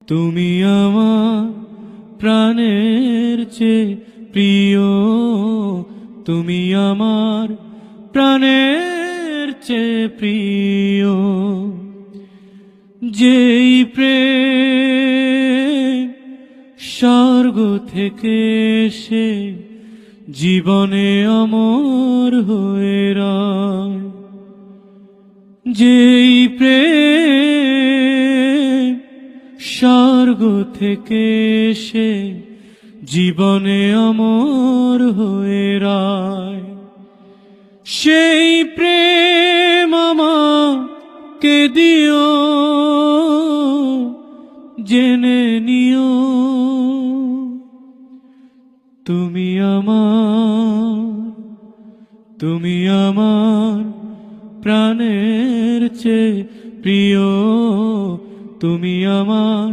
তুমি আমার প্রাণের চেয়ে প্রিয়, তুমি আমার প্রাণের চেয়ে প্রিয়। যেই প্রেম স্বর্গ থেকে এসে জীবনে অমর হয়ে রয়, যেই প্রেম স্বর্গ থেকে এসে জীবনে অমর হয়ে রয়, সেই প্রেম আমাকে দিও, জেনে নিও তুমি আমার প্রাণের চেয়ে প্রিয়, তুমি আমার